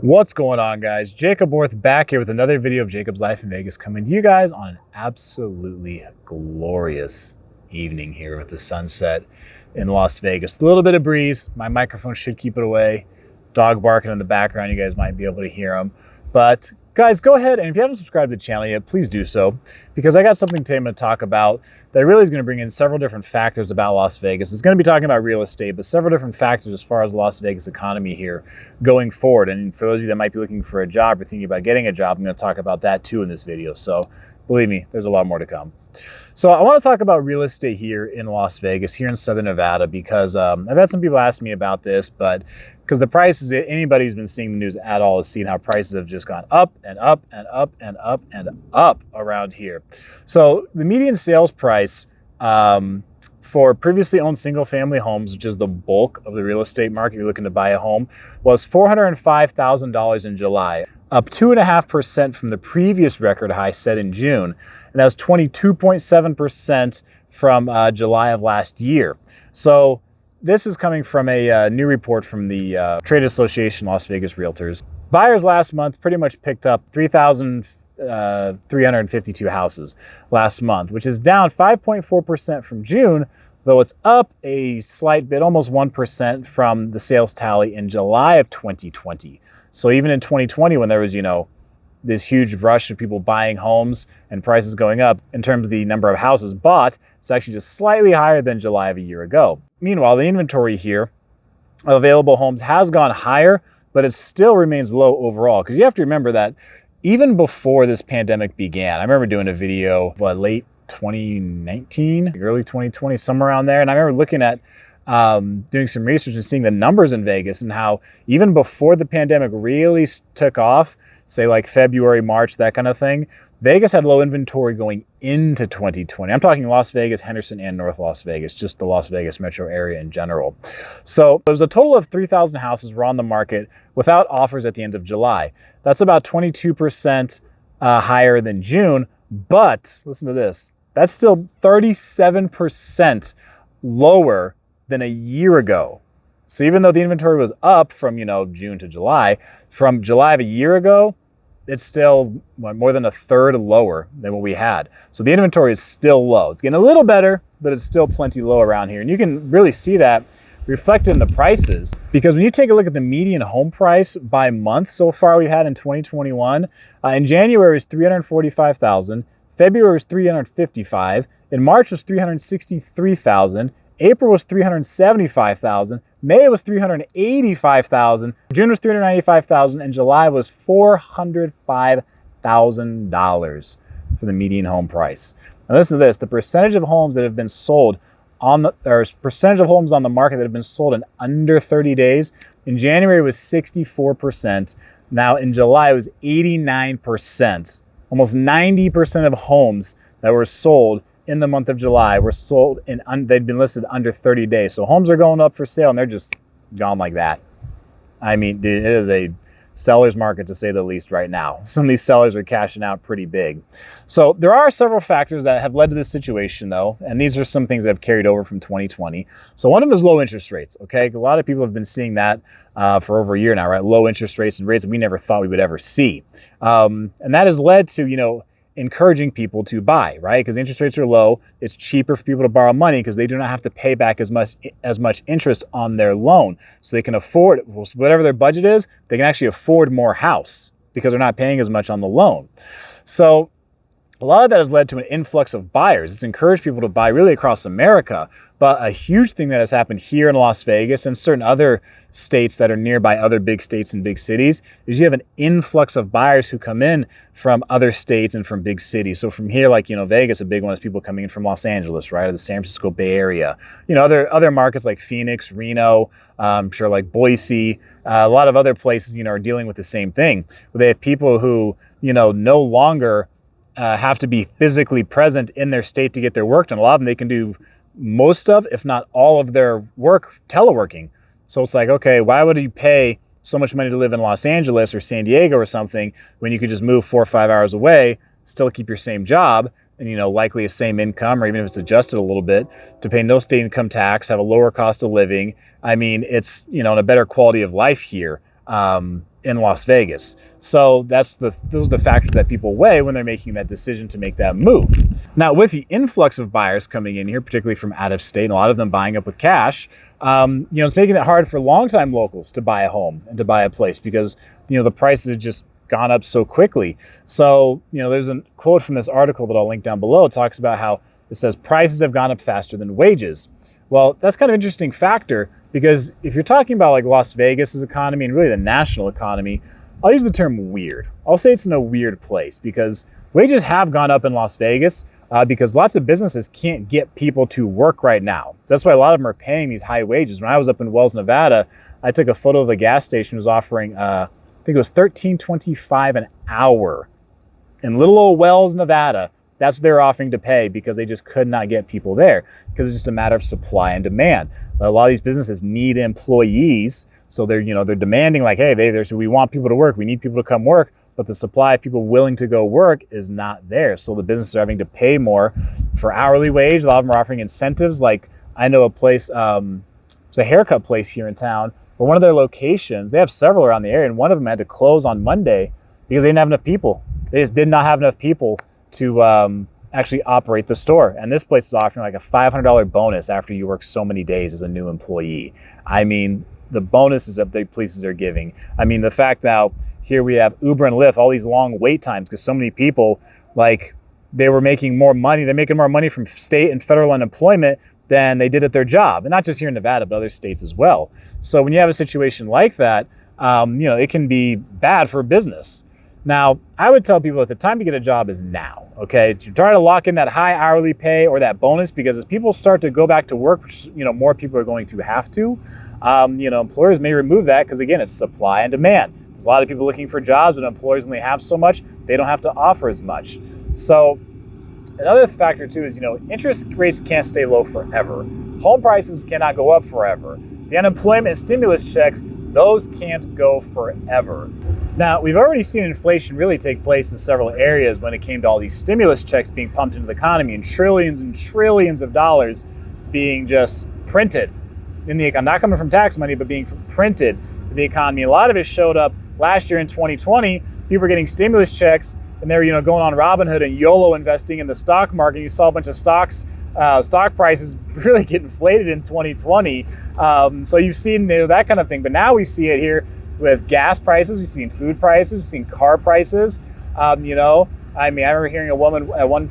What's going on, guys? Jacob Worth back here with another video of Jacob's Life in Vegas, coming to you guys on an absolutely glorious evening here with the sunset in Las Vegas. A little bit of breeze. My microphone should keep it away. Dog barking in the background. You guys might be able to hear them. But guys, go ahead, and if you haven't subscribed to the channel yet, please do so, because I got something today I'm going to talk about that really is going to bring in several different factors about Las Vegas. It's going to be talking about real estate, but several different factors as far as the Las Vegas economy here going forward. And for those of you that might be looking for a job or thinking about getting a job, I'm going to talk about that too in this video. So believe me, there's a lot more to come. So I want to talk about real estate here in Las Vegas, here in Southern Nevada, because I've had some people ask me about this, but because the prices, anybody who's been seeing the news at all has seen how prices have just gone up and up and up and up and up around here. So the median sales price for previously owned single family homes, which is the bulk of the real estate market, if you're looking to buy a home, was $405,000 in July, up 2.5% from the previous record high set in June. And that was 22.7% from July of last year. So this is coming from a new report from the Trade Association Las Vegas Realtors. Buyers last month pretty much picked up 3,352 houses last month, which is down 5.4% from June, though it's up a slight bit, almost 1% from the sales tally in July of 2020. So even in 2020, when there was, this huge rush of people buying homes and prices going up, in terms of the number of houses bought, it's actually just slightly higher than July of a year ago. Meanwhile, the inventory here of available homes has gone higher, but it still remains low overall. Because you have to remember that even before this pandemic began, I remember doing a video, late 2019, early 2020, somewhere around there. And I remember looking at doing some research and seeing the numbers in Vegas and how even before the pandemic really took off, say like February, March, that kind of thing, Vegas had low inventory going into 2020. I'm talking Las Vegas, Henderson, and North Las Vegas, just the Las Vegas metro area in general. So there was a total of 3,000 houses were on the market without offers at the end of July. That's about 22% higher than June, but listen to this, that's still 37% lower than a year ago. So even though the inventory was up from, June to July, from July of a year ago, it's still more than a third lower than what we had. So the inventory is still low. It's getting a little better, but it's still plenty low around here. And you can really see that reflected in the prices, because when you take a look at the median home price by month so far we've had in 2021, in January was $345,000, February was $355,000, in March was $363,000, April was $375,000, May was $385,000, June was $395,000, and July was $405,000 for the median home price. Now listen to this, the percentage of homes that have been sold percentage of homes on the market that have been sold in under 30 days, in January was 64%. Now in July it was 89%. Almost 90% of homes that were sold in the month of July were sold they'd been listed under 30 days. So homes are going up for sale and they're just gone like that. I mean, dude, it is a seller's market to say the least right now. Some of these sellers are cashing out pretty big. So there are several factors that have led to this situation though, and these are some things that have carried over from 2020. So one of them is low interest rates, okay? A lot of people have been seeing that for over a year now, right? Low interest rates and rates that we never thought we would ever see. And that has led to, encouraging people to buy, right? Because interest rates are low. It's cheaper for people to borrow money because they do not have to pay back as much interest on their loan. So they can afford, whatever their budget is, they can actually afford more house because they're not paying as much on the loan. So a lot of that has led to an influx of buyers. It's encouraged people to buy really across America. But a huge thing that has happened here in Las Vegas and certain other states that are nearby other big states and big cities is you have an influx of buyers who come in from other states and from big cities. So from here, like, Vegas, a big one is people coming in from Los Angeles, right? Or the San Francisco Bay Area. Other markets like Phoenix, Reno, I'm sure like Boise, a lot of other places, are dealing with the same thing. Where they have people who, no longer have to be physically present in their state to get their work done. A lot of them, they can do most of, if not all of their work teleworking. So it's like, okay, why would you pay so much money to live in Los Angeles or San Diego or something when you could just move 4 or 5 hours away, still keep your same job, and likely the same income, or even if it's adjusted a little bit, to pay no state income tax, have a lower cost of living. I mean, it's, and a better quality of life here. in Las Vegas. So those are the factors that people weigh when they're making that decision to make that move. Now, with the influx of buyers coming in here, particularly from out of state, and a lot of them buying up with cash, it's making it hard for longtime locals to buy a home and to buy a place because, the prices have just gone up so quickly. So, there's a quote from this article that I'll link down below. It talks about how it says prices have gone up faster than wages. Well, that's kind of an interesting factor because if you're talking about like Las Vegas's economy and really the national economy, I'll use the term weird. I'll say it's in a weird place because wages have gone up in Las Vegas because lots of businesses can't get people to work right now. So that's why a lot of them are paying these high wages. When I was up in Wells, Nevada, I took a photo of a gas station that was offering, I think it was $13.25 an hour in little old Wells, Nevada. That's what they were offering to pay because they just could not get people there because it's just a matter of supply and demand. A lot of these businesses need employees. So they're demanding like, hey, we want people to work. We need people to come work. But the supply of people willing to go work is not there. So the businesses are having to pay more for hourly wage. A lot of them are offering incentives. Like I know a place, it's a haircut place here in town, where one of their locations, they have several around the area, and one of them had to close on Monday because they didn't have enough people. They just did not have enough people to actually operate the store. And this place was offering like a $500 bonus after you work so many days as a new employee. I mean, the bonuses that the places are giving. I mean, the fact now here we have Uber and Lyft, all these long wait times because so many people, like they were making more money. They're making more money from state and federal unemployment than they did at their job. And not just here in Nevada, but other states as well. So when you have a situation like that, it can be bad for business. Now, I would tell people that the time to get a job is now, okay? You're trying to lock in that high hourly pay or that bonus because as people start to go back to work, which, more people are going to have to, employers may remove that because, again, it's supply and demand. There's a lot of people looking for jobs, but employers only have so much, they don't have to offer as much. So another factor, too, is, interest rates can't stay low forever. Home prices cannot go up forever. The unemployment and stimulus checks, those can't go forever. Now, we've already seen inflation really take place in several areas when it came to all these stimulus checks being pumped into the economy and trillions of dollars being just printed in the economy. Not coming from tax money, but being printed in the economy. A lot of it showed up last year in 2020. People were getting stimulus checks and they were, going on Robinhood and YOLO investing in the stock market. You saw a bunch of stock prices really get inflated in 2020. So you've seen that kind of thing. But now we see it here with gas prices, we've seen food prices, we've seen car prices. I remember hearing a woman at one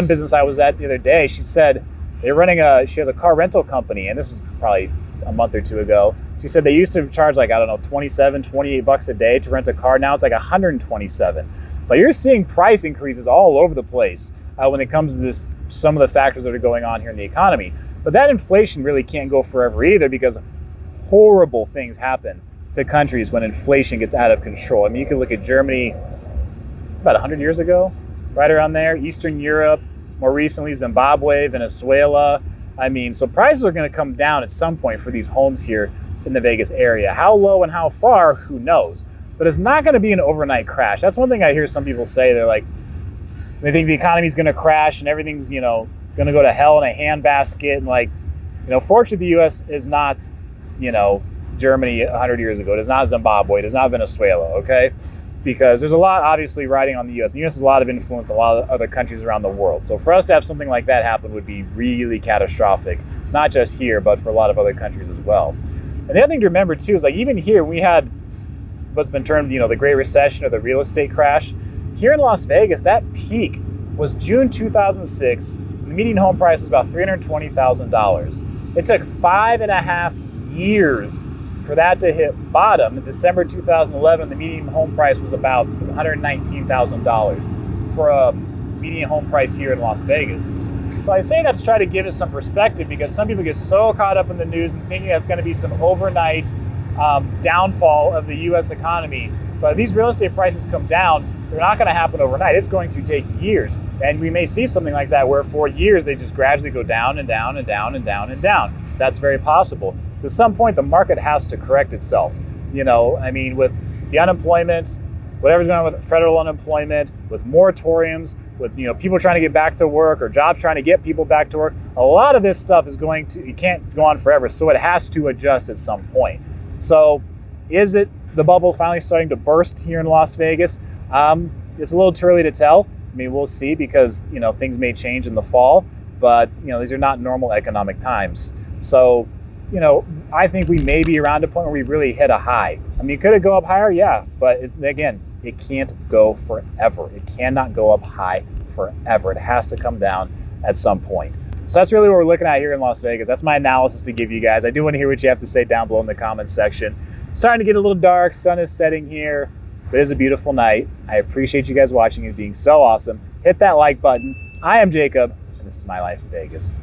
business I was at the other day, she said she has a car rental company, and this was probably a month or two ago. She said they used to charge like, $28 a day to rent a car. Now it's like $127. So you're seeing price increases all over the place when it comes to some of the factors that are going on here in the economy. But that inflation really can't go forever either because horrible things happen to countries when inflation gets out of control. I mean, you can look at Germany about 100 years ago, right around there, Eastern Europe, more recently Zimbabwe, Venezuela. I mean, so prices are going to come down at some point for these homes here in the Vegas area. How low and how far, who knows? But it's not going to be an overnight crash. That's one thing I hear some people say. They're like, they think the economy's going to crash and everything's, going to go to hell in a handbasket. And fortunately, the U.S. is not, Germany 100 years ago. It is not Zimbabwe. It is not Venezuela, okay? Because there's a lot, obviously, riding on the U.S. The U.S. has a lot of influence on a lot of other countries around the world. So for us to have something like that happen would be really catastrophic, not just here, but for a lot of other countries as well. And the other thing to remember, too, is even here, we had what's been termed, the Great Recession or the real estate crash. Here in Las Vegas, that peak was June 2006. The median home price was about $320,000. It took 5.5 years for that to hit bottom. In December 2011, the median home price was about $119,000 for a median home price here in Las Vegas. So I say that to try to give us some perspective because some people get so caught up in the news and thinking that's going to be some overnight downfall of the U.S. economy. But if these real estate prices come down, they're not going to happen overnight. It's going to take years. And we may see something like that where for years they just gradually go down and down and down and down and down. That's very possible. So at some point, the market has to correct itself. With the unemployment, whatever's going on with federal unemployment, with moratoriums, with people trying to get back to work or jobs trying to get people back to work, a lot of this stuff it can't go on forever. So it has to adjust at some point. So is it the bubble finally starting to burst here in Las Vegas? It's a little too early to tell. I mean, we'll see, because, you know, things may change in the fall, but, you know, these are not normal economic times. So, you know, I think we may be around a point where we really hit a high. I mean, could it go up higher? Yeah, but again, it can't go forever. It cannot go up high forever. It has to come down at some point. So that's really what we're looking at here in Las Vegas. That's my analysis to give you guys. I do want to hear what you have to say down below in the comments section. It's starting to get a little dark. Sun is setting here. It is a beautiful night. I appreciate you guys watching and being so awesome. Hit that like button. I am Jacob, and this is My Life in Vegas.